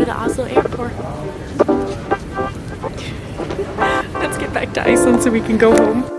to the Oslo airport. Let's get back to Iceland so we can go home.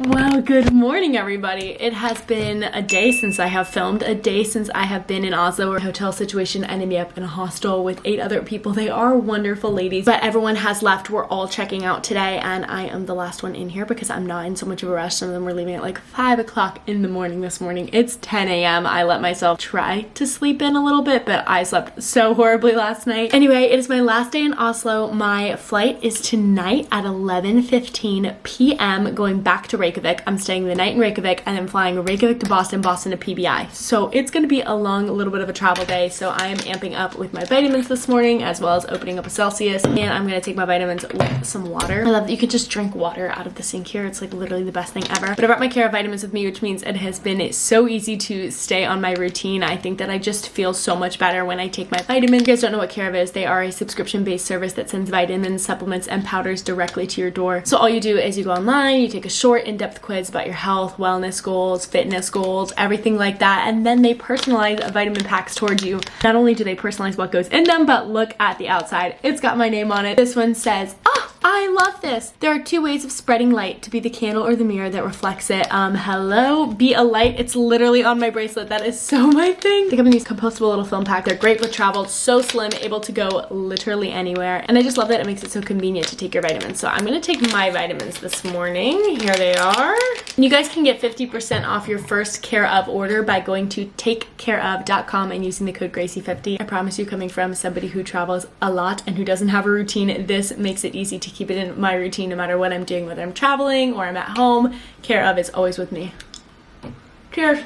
Well, good morning, everybody. It has been a day since I have filmed, a day since I have been in Oslo. Our hotel situation ended me up in a hostel with 8 other people. They are wonderful ladies, but everyone has left. We're all checking out today, and I am the last one in here because I'm not in so much of a rush. Some of them were leaving at like 5 o'clock in the morning this morning. It's 10 a.m. I let myself try to sleep in a little bit, but I slept so horribly last night. Anyway, it is my last day in Oslo. My flight is tonight at 11:15 p.m. going back to Reykjavik. I'm staying the night in Reykjavik and then flying Reykjavik to Boston, Boston to PBI. So it's going to be a little bit of a travel day. So I am amping up with my vitamins this morning, as well as opening up a Celsius. And I'm going to take my vitamins with some water. I love that you could just drink water out of the sink here. It's like literally the best thing ever. But I brought my Care of vitamins with me, which means it has been so easy to stay on my routine. I think that I just feel so much better when I take my vitamins. If you guys don't know what Care of is, they are a subscription-based service that sends vitamins, supplements, and powders directly to your door. So all you do is you go online, you take a short, in-depth quiz about your health, wellness goals, fitness goals, everything like that, and then they personalize vitamin packs towards you. Not only do they personalize what goes in them, but look at the outside. It's got my name on it. This one says, "Oh, I love this. There are 2 ways of spreading light: to be the candle or the mirror that reflects it." Hello, be a light. It's literally on my bracelet. That is so my thing. They come in these compostable little film packs. They're great for travel, so slim, able to go literally anywhere. And I just love that it makes it so convenient to take your vitamins. So I'm gonna take my vitamins this morning. Here they are. You guys can get 50% off your first Care of order by going to takecareof.com and using the code Gracie50. I promise you, coming from somebody who travels a lot and who doesn't have a routine, this makes it easy to keep it in my routine no matter what I'm doing, whether I'm traveling or I'm at home. Care of is always with me. Cheers.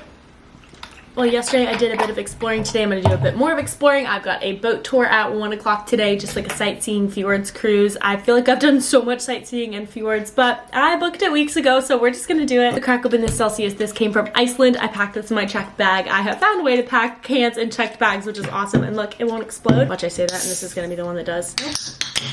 Well, yesterday I did a bit of exploring. Today I'm going to do a bit more of exploring. I've got a boat tour at 1 o'clock today, just like a sightseeing fjords cruise. I feel like I've done so much sightseeing and fjords, but I booked it weeks ago, so we're just going to do it. The crack open this Celsius. This came from Iceland. I packed this in my checked bag. I have found a way to pack cans in checked bags, which is awesome. And look, it won't explode. Watch I say that, and this is going to be the one that does.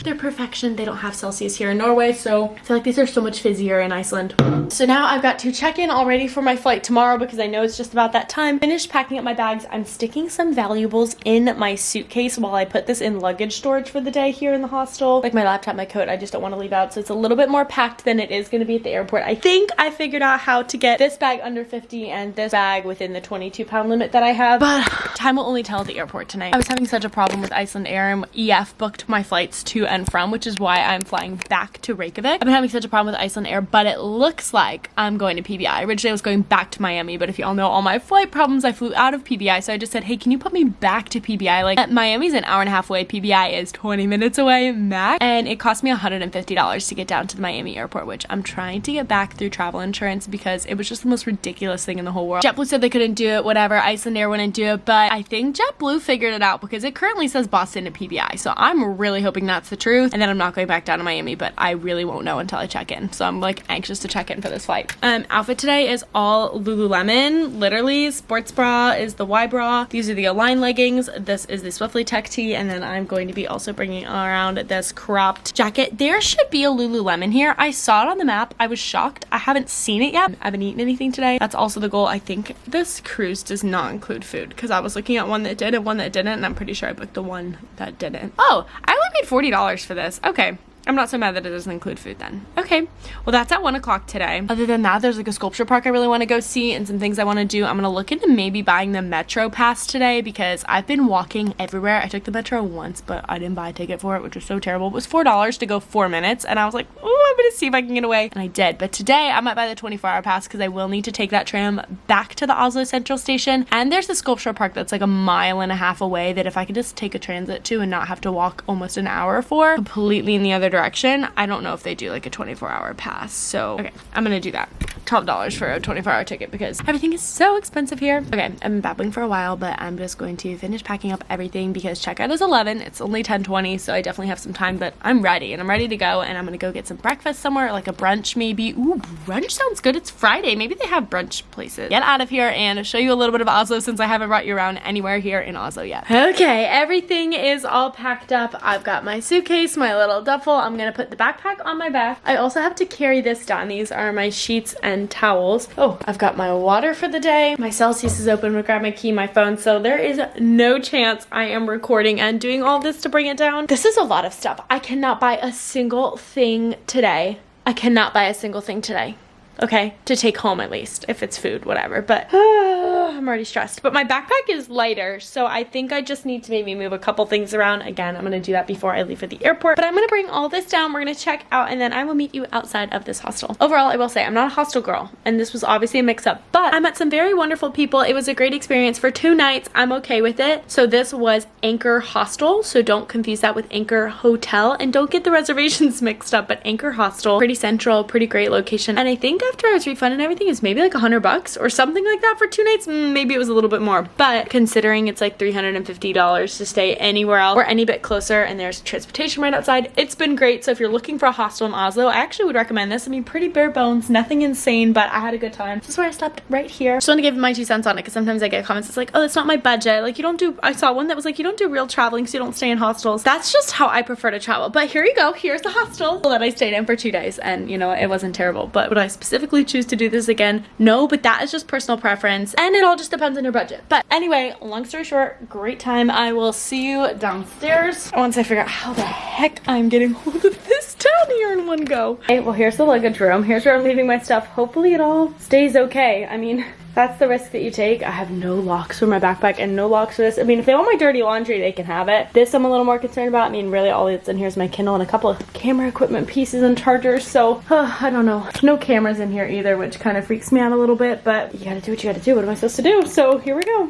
They're perfection. They don't have Celsius here in Norway, so I feel like these are so much fizzier in Iceland. So now I've got to check in already for my flight tomorrow because I know it's just about that time. Finished packing up my bags. I'm sticking some valuables in my suitcase while I put this in luggage storage for the day here in the hostel. Like my laptop, my coat, I just don't want to leave out, so it's a little bit more packed than it is going to be at the airport. I think I figured out how to get this bag under 50 and this bag within the 22-pound limit that I have, but time will only tell at the airport tonight. I was having such a problem with Iceland Air, and EF booked my flights to and from, which is why I'm flying back to Reykjavik. I've been having such a problem with Iceland Air, but it looks like I'm going to PBI. Originally I was going back to Miami, but if you all know all my flight problems, I flew out of PBI, so I just said, hey, can you put me back to PBI? Like, Miami's an hour and a half away, PBI is 20 minutes away max, and it cost me $150 to get down to the Miami airport, which I'm trying to get back through travel insurance because it was just the most ridiculous thing in the whole world. JetBlue said they couldn't do it, whatever. Iceland Air wouldn't do it, but I think JetBlue figured it out because it currently says Boston to PBI, so I'm really hoping that's the truth, and then I'm not going back down to Miami, but I really won't know until I check in, so I'm like anxious to check in for this flight. Outfit today is all Lululemon, literally. Sports bra is the Y bra. These are the Align leggings. This is the Swiftly Tech tee, and then I'm going to be also bringing around this cropped jacket. There should be a Lululemon here. I saw it on the map. I was shocked. I haven't seen it yet. I haven't eaten anything today. That's also the goal. I think this cruise does not include food because I was looking at one that did and one that didn't, and I'm pretty sure I booked the one that didn't. Oh, I only paid $40 for this. Okay. I'm not so mad that it doesn't include food then. Okay, well that's at 1 o'clock today. Other than that, there's like a sculpture park I really want to go see and some things I want to do. I'm going to look into maybe buying the Metro pass today because I've been walking everywhere. I took the Metro once, but I didn't buy a ticket for it, which was so terrible. It was $4 to go 4 minutes, and I was like, oh, I'm going to see if I can get away, and I did. But today, I might buy the 24-hour pass because I will need to take that tram back to the Oslo Central Station, and there's a sculpture park that's like a 1.5 miles away that if I could just take a transit to and not have to walk almost an hour for, completely in the other direction, I don't know if they do like a 24-hour pass. So, okay, I'm gonna do that. $12 for a 24-hour ticket because everything is so expensive here. Okay, I've been babbling for a while, but I'm just going to finish packing up everything because checkout is 11. It's only 10:20, so I definitely have some time, but I'm ready, and I'm ready to go, and I'm gonna go get some breakfast somewhere, like a brunch maybe. Ooh, brunch sounds good. It's Friday. Maybe they have brunch places. Get out of here and show you a little bit of Oslo since I haven't brought you around anywhere here in Oslo yet. Okay, everything is all packed up. I've got my suitcase, my little duffel. I'm gonna put the backpack on my back. I also have to carry this down. These are my sheets and and towels. Oh, I've got my water for the day. My Celsius is open. I'm gonna grab my key, my phone. So there is no chance I am recording and doing all this to bring it down. This is a lot of stuff. I cannot buy a single thing today. I cannot buy a single thing today. Okay, to take home at least, if it's food, whatever, but I'm already stressed. But my backpack is lighter, so I think I just need to maybe move a couple things around. Again, I'm gonna do that before I leave for the airport, but I'm gonna bring all this down, we're gonna check out, and then I will meet you outside of this hostel. Overall, I will say, I'm not a hostel girl, and this was obviously a mix-up, but I met some very wonderful people. It was a great experience for 2 nights. I'm okay with it. So this was Anchor Hostel, so don't confuse that with Anchor Hotel, and don't get the reservations mixed up, but Anchor Hostel, pretty central, pretty great location, and I think after I was refunded everything, it's maybe like $100 or something like that for 2 nights. Maybe it was a little bit more, but considering it's like $350 to stay anywhere else or any bit closer, and there's transportation right outside, it's been great. So if you're looking for a hostel in Oslo, I actually would recommend this. I mean, pretty bare bones, nothing insane, but I had a good time. This is where I slept, right here. Just want to give my 2 cents on it, because sometimes I get comments it's like, oh, that's not my budget, like you don't do, I saw one that was like, you don't do real traveling, so you don't stay in hostels. That's just how I prefer to travel. But here you go, here's the hostel that I stayed in for 2 days, and you know, it wasn't terrible. But would I specifically choose to do this again? No, but that is just personal preference, and it all just depends on your budget. But anyway, long story short, great time. I will see you downstairs once I figure out how the heck I'm getting hold of this down here in one go. Okay, well, here's the luggage room. Here's where I'm leaving my stuff. Hopefully it all stays okay. I mean, that's the risk that you take. I have no locks for my backpack and no locks for this. I mean, if they want my dirty laundry, they can have it. This I'm a little more concerned about. I mean, really all that's in here is my Kindle and a couple of camera equipment pieces and chargers. So, I don't know. No cameras in here either, which kind of freaks me out a little bit, but you gotta do what you gotta do. What am I supposed to do? So here we go.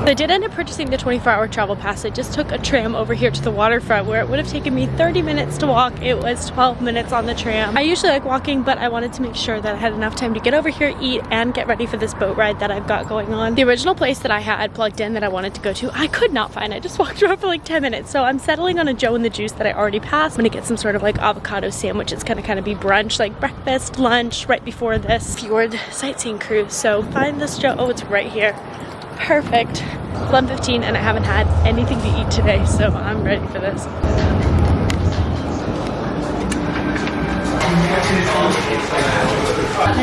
I did end up purchasing the 24-hour travel pass. I just took a tram over here to the waterfront where it would have taken me 30 minutes to walk. It was 12 minutes on the tram. I usually like walking, but I wanted to make sure that I had enough time to get over here, eat, and get ready for this boat ride that I've got going on. The original place that I had plugged in that I wanted to go to, I could not find. I just walked around for like 10 minutes. So I'm settling on a Joe and the Juice that I already passed. I'm gonna get some sort of like avocado sandwich. It's gonna kind of be brunch, like breakfast, lunch, right before this fjord sightseeing cruise. So find this Joe. Oh, it's right here. Perfect. 11:15 and I haven't had anything to eat today, so I'm ready for this.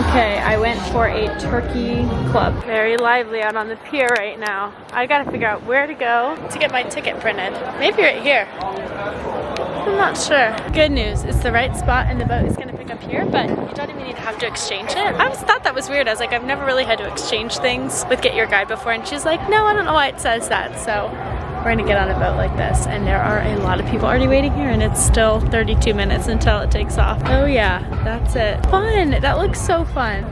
Okay, I went for a turkey club. Very lively out on the pier right now. I gotta figure out where to go to get my ticket printed. Maybe right here. I'm not sure. Good news, it's the right spot and the boat is gonna pick up here, but you don't even need to have to exchange it. I always thought that was weird. I was like, I've never really had to exchange things with Get Your Guide before, and she's like, no, I don't know why it says that. So we're gonna get on a boat like this, and there are a lot of people already waiting here, and it's still 32 minutes until it takes off. Oh yeah, that's it. Fun, that looks so fun.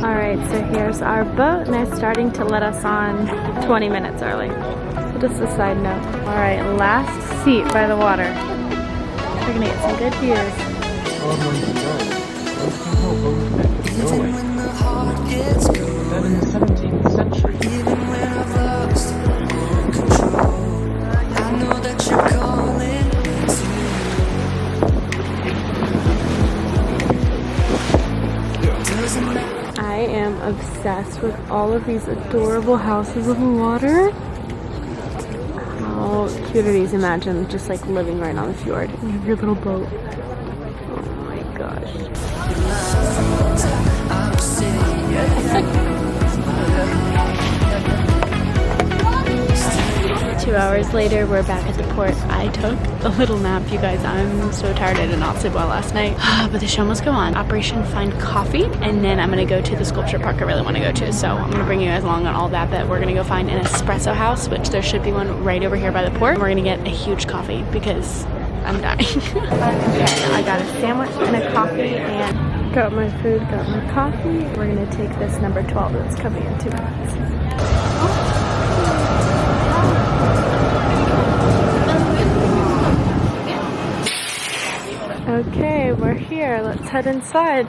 Alright, so here's our boat, and they're starting to let us on 20 minutes early. So just a side note. Alright, last seat by the water. We're gonna get some good views. Norway. Then in the 17th century. I am obsessed with all of these adorable houses on the water. How cute are these? Imagine just like living right on the fjord. You have your little boat. Oh my gosh. 2 hours later, we're back at the port. I took a little nap, you guys. I'm so tired. I did not sleep well last night. But the show must go on. Operation Find Coffee. And then I'm gonna go to the sculpture park I really want to go to. So I'm gonna bring you guys along on all that. But we're gonna go find an espresso house, which there should be one right over here by the port. And we're gonna get a huge coffee because I'm dying. Okay, I got a sandwich and a coffee and got my food, got my coffee. We're gonna take this number 12 that's coming in 2 minutes. Okay, we're here. Let's head inside.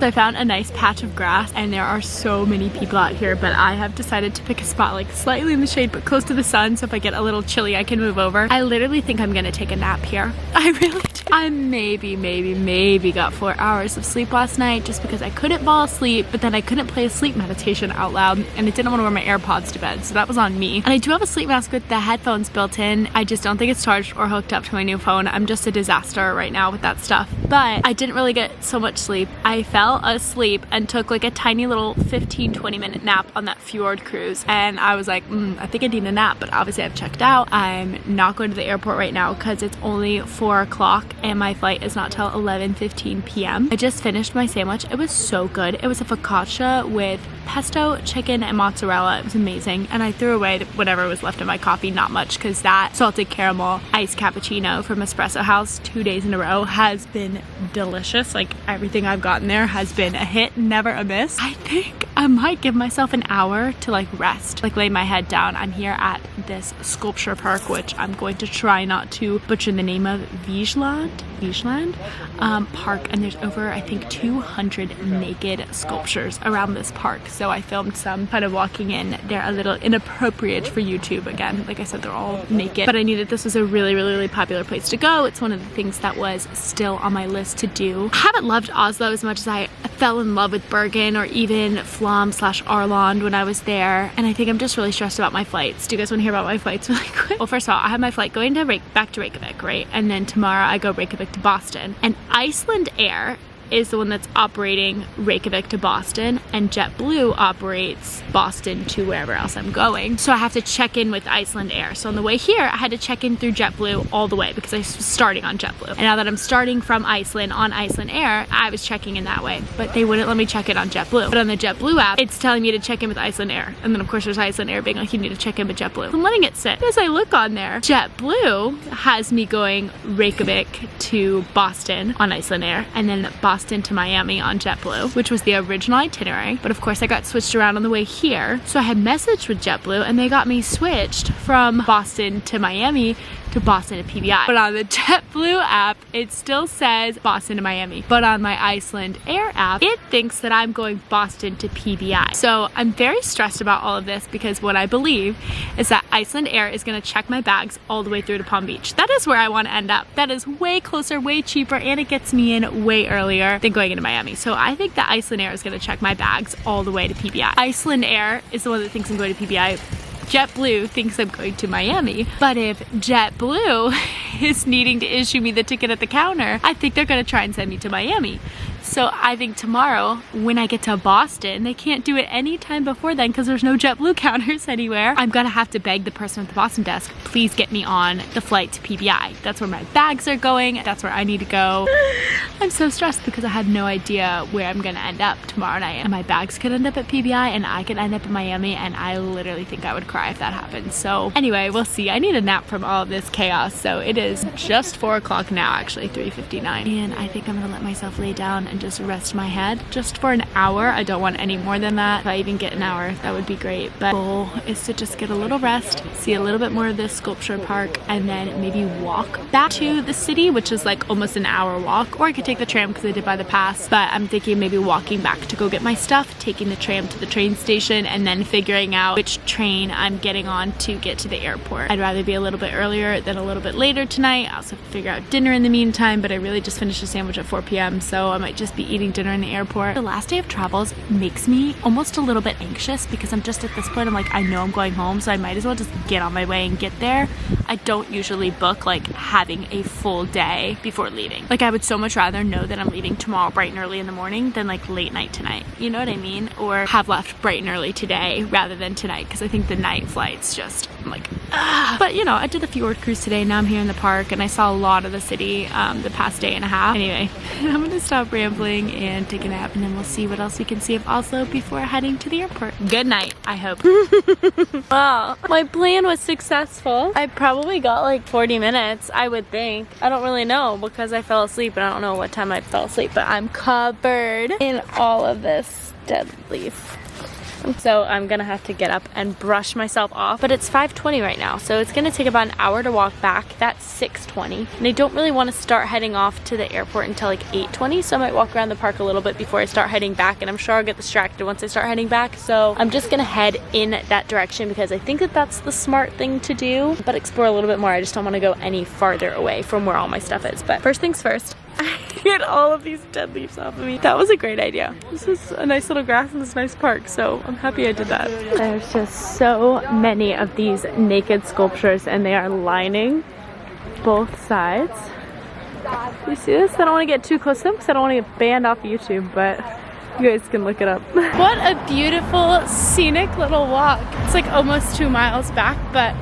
So I found a nice patch of grass, and there are so many people out here, but I have decided to pick a spot like slightly in the shade but close to the sun, so if I get a little chilly I can move over. I literally think I'm gonna take a nap here. I really do. I maybe got 4 hours of sleep last night just because I couldn't fall asleep, but then I couldn't play a sleep meditation out loud, and I didn't want to wear my AirPods to bed, so that was on me. And I do have a sleep mask with the headphones built in. I just don't think it's charged or hooked up to my new phone. I'm just a disaster right now with that stuff. But I didn't really get so much sleep. I fell asleep and took like a tiny little 15-20 minute nap on that fjord cruise, and I was like, I think I need a nap, but obviously I've checked out. I'm not going to the airport right now because it's only 4 o'clock and my flight is not till 11:15 p.m. I just finished my sandwich. It was so good. It was a focaccia with pesto, chicken, and mozzarella. It was amazing, and I threw away whatever was left of my coffee. Not much, because that salted caramel iced cappuccino from Espresso House 2 days in a row has been delicious. Like, everything I've gotten there has been a hit, never a miss. I think I might give myself an hour to like rest, like lay my head down. I'm here at this sculpture park, which I'm going to try not to butcher the name of, Vigeland Park, and there's over, I think, 200 naked sculptures around this park. So I filmed some kind of walking in. They're a little inappropriate for YouTube. Again, like I said, they're all naked, but I knew that this was a really popular place to go. It's one of the things that was still on my list to do. I haven't loved Oslo as much as I fell in love with Bergen or even Flom/Arlond when I was there, and I think I'm just really stressed about my flights. Do you guys want to hear about my flights really quick? Well, first of all, I have my flight going to back to Reykjavik, right? And then tomorrow I go Reykjavik to Boston, and Iceland Air is the one that's operating Reykjavik to Boston, and JetBlue operates Boston to wherever else I'm going. So I have to check in with Iceland Air. So on the way here, I had to check in through JetBlue all the way because I was starting on JetBlue. And now that I'm starting from Iceland on Iceland Air, I was checking in that way, but they wouldn't let me check it on JetBlue. But on the JetBlue app, it's telling me to check in with Iceland Air. And then of course there's Iceland Air being like, you need to check in with JetBlue. I'm letting it sit. As I look on there, JetBlue has me going Reykjavik to Boston on Iceland Air, and then Boston to Miami on JetBlue, which was the original itinerary. But of course I got switched around on the way here. So I had messaged with JetBlue and they got me switched from Boston to Miami to Boston to PBI. But on the JetBlue app, it still says Boston to Miami. But on my Iceland Air app, it thinks that I'm going Boston to PBI. So I'm very stressed about all of this because what I believe is that Iceland Air is going to check my bags all the way through to Palm Beach. That is where I want to end up. That is way closer, way cheaper, and it gets me in way earlier than going into Miami. So I think that Iceland Air is going to check my bags all the way to PBI. Iceland Air is the one that thinks I'm going to PBI. JetBlue thinks I'm going to Miami, but if JetBlue is needing to issue me the ticket at the counter, I think they're going to try and send me to Miami. So I think tomorrow, when I get to Boston, they can't do it any time before then because there's no JetBlue counters anywhere. I'm gonna have to beg the person at the Boston desk, please get me on the flight to PBI. That's where my bags are going. That's where I need to go. I'm so stressed because I have no idea where I'm gonna end up tomorrow night. And my bags could end up at PBI and I could end up in Miami, and I literally think I would cry if that happens. So anyway, we'll see. I need a nap from all of this chaos. So it is just 4 o'clock now, actually 3:59. And I think I'm gonna let myself lay down and just rest my head just for an hour. I don't want any more than that. If I even get an hour, that would be great. But the goal is to just get a little rest, see a little bit more of this sculpture park, and then maybe walk back to the city, which is like almost an hour walk. Or I could take the tram because I did buy the pass, but I'm thinking maybe walking back to go get my stuff, taking the tram to the train station, and then figuring out which train I'm getting on to get to the airport. I'd rather be a little bit earlier than a little bit later tonight. I also have to figure out dinner in the meantime, but I really just finished a sandwich at 4 p.m. so I might just be eating dinner in the airport. The last day of travels makes me almost a little bit anxious because I'm just at this point, I'm like, I know I'm going home, so I might as well just get on my way and get there. I don't usually book like having a full day before leaving. Like I would so much rather know that I'm leaving tomorrow bright and early in the morning than like late night tonight. You know what I mean? Or have left bright and early today rather than tonight, because I think the night flights just, I'm like, ah. But you know, I did the fjord cruise today. Now I'm here in the park and I saw a lot of the city the past day and a half. Anyway, I'm gonna stop rambling and take a nap, and then we'll see what else we can see of Oslo before heading to the airport. Good night, I hope. Well, my plan was successful. I probably got like 40 minutes, I would think. I don't really know because I fell asleep and I don't know what time I fell asleep, but I'm covered in all of this dead leaf. So I'm gonna have to get up and brush myself off, but it's 5:20 right now, so it's gonna take about an hour to walk back. That's 6:20, and I don't really want to start heading off to the airport until like 8:20, so I might walk around the park a little bit before I start heading back, and I'm sure I'll get distracted once I start heading back. So I'm just gonna head in that direction because I think that that's the smart thing to do, but explore a little bit more. I just don't want to go any farther away from where all my stuff is. But first things first, I get all of these dead leaves off of me. That was a great idea. This is a nice little grass in this nice park, so I'm happy I did that. There's just so many of these naked sculptures, and they are lining both sides. You see this? I don't want to get too close to them because I don't want to get banned off YouTube, but you guys can look it up. What a beautiful scenic little walk. It's like almost 2 miles back, but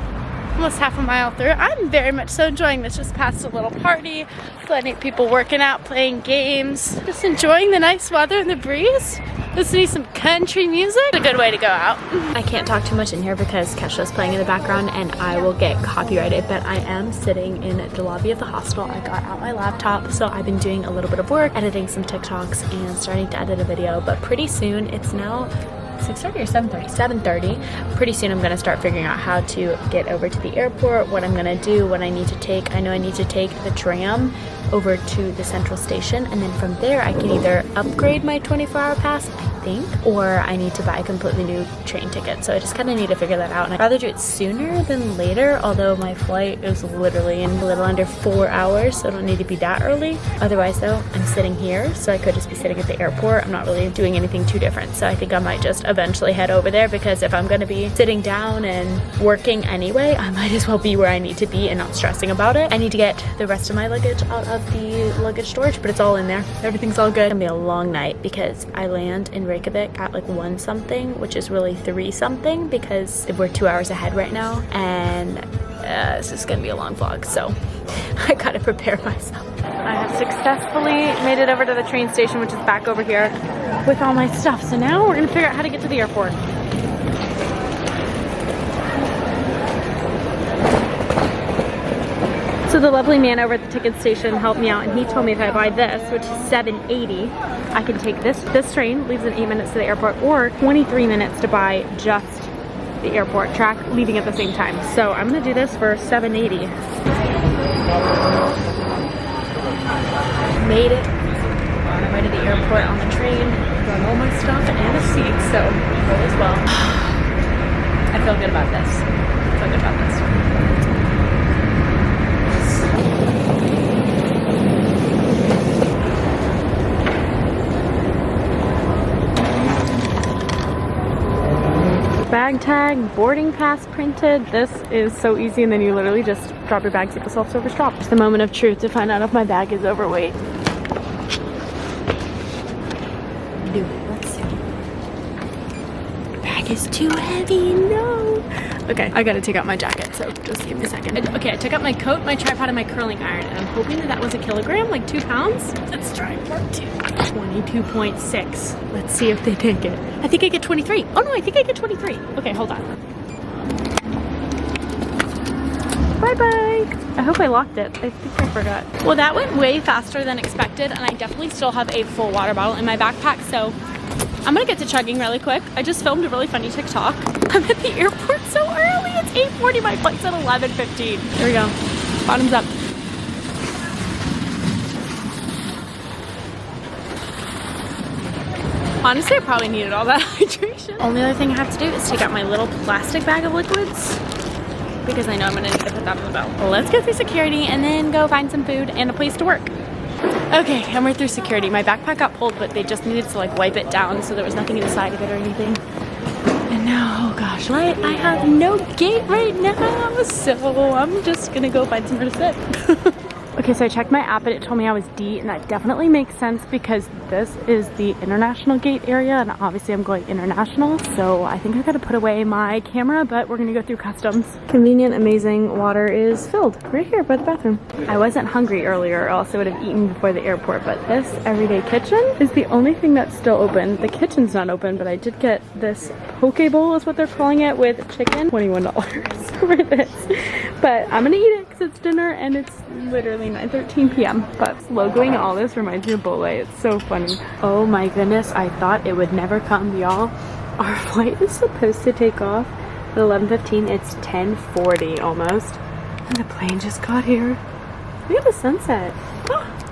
almost half a mile through. I'm very much so enjoying this. Just past a little party, plenty of people working out, playing games, just enjoying the nice weather and the breeze. Listening to some country music. It's a good way to go out. I can't talk too much in here because Kesha's playing in the background and I will get copyrighted, but I am sitting in the lobby of the hostel. I got out my laptop, so I've been doing a little bit of work, editing some TikToks and starting to edit a video, but pretty soon, it's now 6:30 or 7:30? 7:30. Pretty soon I'm gonna start figuring out how to get over to the airport, what I'm gonna do, what I need to take. I know I need to take the tram over to the central station, and then from there I can either upgrade my 24-hour pass, I think, or I need to buy a completely new train ticket. So I just kind of need to figure that out, and I'd rather do it sooner than later, although my flight is literally in a little under 4 hours, so I don't need to be that early. Otherwise though, I'm sitting here, so I could just be sitting at the airport. I'm not really doing anything too different, so I think I might just eventually head over there, because if I'm going to be sitting down and working anyway, I might as well be where I need to be and not stressing about it. I need to get the rest of my luggage out of the luggage storage, but it's all in there. Everything's all good. It's gonna be a long night because I land in Reykjavik at like 1 something, which is really 3 something because we're 2 hours ahead right now, and this is gonna be a long vlog, so I gotta prepare myself. I have successfully made it over to the train station, which is back over here with all my stuff. So now we're gonna figure out how to get to the airport. So the lovely man over at the ticket station helped me out, and he told me if I buy this, which is $7.80, I can take this train, leaves in 8 minutes to the airport, or 23 minutes to buy just the airport track, leaving at the same time. So I'm gonna do this for $7.80. Made it on my way to the airport on the train, got all my stuff and a seat, so all is well. I feel good about this. I feel good about this. Bag tag, boarding pass printed. This is so easy, and then you literally just drop your bags at the self-service drop. It's the moment of truth to find out if my bag is overweight. Do it. Let's see. Bag is too heavy. No. Okay, I gotta take out my jacket, so just give me a second. Okay, I took out my coat, my tripod, and my curling iron, and I'm hoping that was a kilogram, like 2 pounds. Let's try part 2. 22.6. Let's see if they take it. I think I get 23. Oh no, I think I get 23. Okay, hold on. Bye-bye. I hope I locked it. I think I forgot. Well, that went way faster than expected, and I definitely still have a full water bottle in my backpack, so I'm gonna get to chugging really quick. I just filmed a really funny TikTok. I'm at the airport so early. It's 8:40. My flight's at 11:15. Here we go. Bottoms up. Honestly, I probably needed all that hydration. Only other thing I have to do is take out my little plastic bag of liquids, because I know I'm gonna need to put that on the belt. Well, let's go through security and then go find some food and a place to work. Okay, and we're through security. My backpack got pulled, but they just needed to like wipe it down, so there was nothing inside of it or anything. And now, oh gosh, I have no gate right now, so I'm just gonna go find somewhere to sit. Okay, so I checked my app and it told me I was D, and that definitely makes sense because this is the international gate area, and obviously I'm going international, so I think I gotta put away my camera, but we're gonna go through customs. Convenient, amazing water is filled right here by the bathroom. I wasn't hungry earlier, or else I would have eaten before the airport, but this everyday kitchen is the only thing that's still open. The kitchen's not open, but I did get this poke bowl is what they're calling it, with chicken. $21 for this, but I'm gonna eat it because it's dinner and it's literally 9:13 p.m. But logoing all this reminds me of Bole. It's so funny. Oh my goodness, I thought it would never come, y'all. Our flight is supposed to take off at 11:15. It's 10:40 almost. And the plane just got here. Look at the sunset.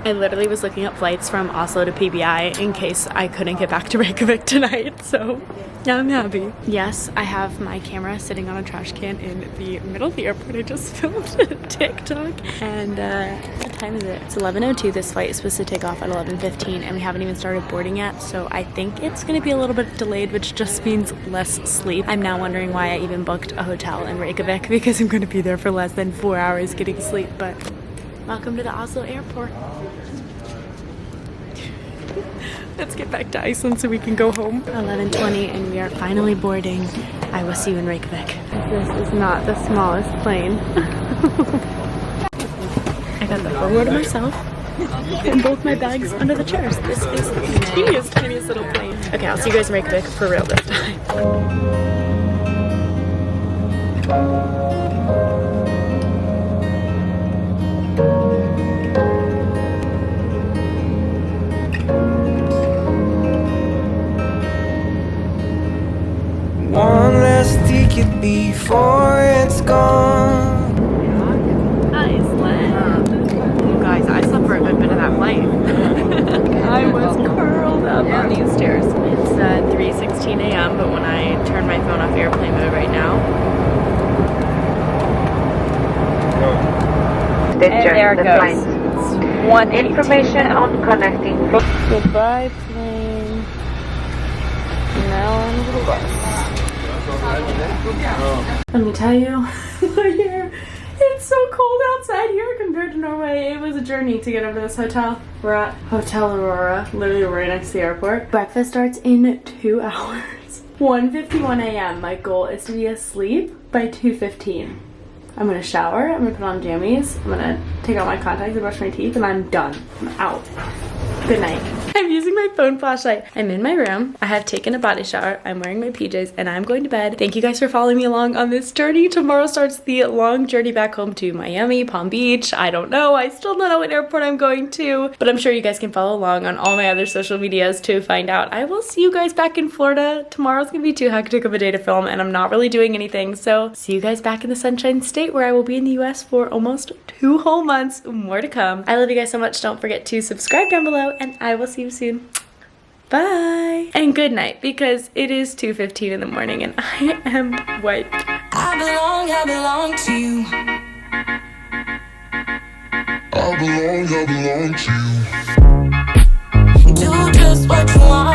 I literally was looking up flights from Oslo to PBI in case I couldn't get back to Reykjavik tonight, so yeah, I'm happy. Yes, I have my camera sitting on a trash can in the middle of the airport. I just filmed a TikTok. And what time is it? It's 11:02. This flight is supposed to take off at 11:15 and we haven't even started boarding yet, so I think it's gonna be a little bit delayed, which just means less sleep. I'm now wondering why I even booked a hotel in Reykjavik because I'm gonna be there for less than 4 hours getting sleep, but welcome to the Oslo airport. Let's get back to Iceland so we can go home. 11:20 and we are finally boarding. I will see you in Reykjavik. This is not the smallest plane. I got the whole row to myself and both my bags under the chairs. This is the tiniest little plane. Okay, I'll see you guys in Reykjavik for real this time. One last ticket before it's gone. Iceland. You guys, I slept for a good bit of that flight. I was curled up on these stairs. It's 3:16 a.m., but when I turn my phone off airplane mode right now, and there it goes. It's 1:18. Information on connecting. Goodbye, plane. Now on to the bus. Let me tell you, it's so cold outside here compared to Norway. It was a journey to get over to this hotel. We're at Hotel Aurora, literally right next to the airport. Breakfast starts in 2 hours. 1:51 a.m. My goal is to be asleep by 2:15. I'm gonna shower, I'm gonna put on jammies, I'm gonna take out my contacts and brush my teeth, and I'm done. I'm out. Good night. I'm using my phone flashlight. I'm in my room. I have taken a body shower. I'm wearing my PJs and I'm going to bed. Thank you guys for following me along on this journey. Tomorrow starts the long journey back home to Miami, Palm Beach. I don't know. I still don't know what airport I'm going to, but I'm sure you guys can follow along on all my other social medias to find out. I will see you guys back in Florida. Tomorrow's gonna be too hectic of a day to film and I'm not really doing anything. So see you guys back in the Sunshine State where I will be in the US for almost 2 whole months. More to come. I love you guys so much. Don't forget to subscribe down below and I will see you soon. Bye and good night because it is 2:15 in the morning and I am wiped. I belong to you. I belong to you. Do just what you want.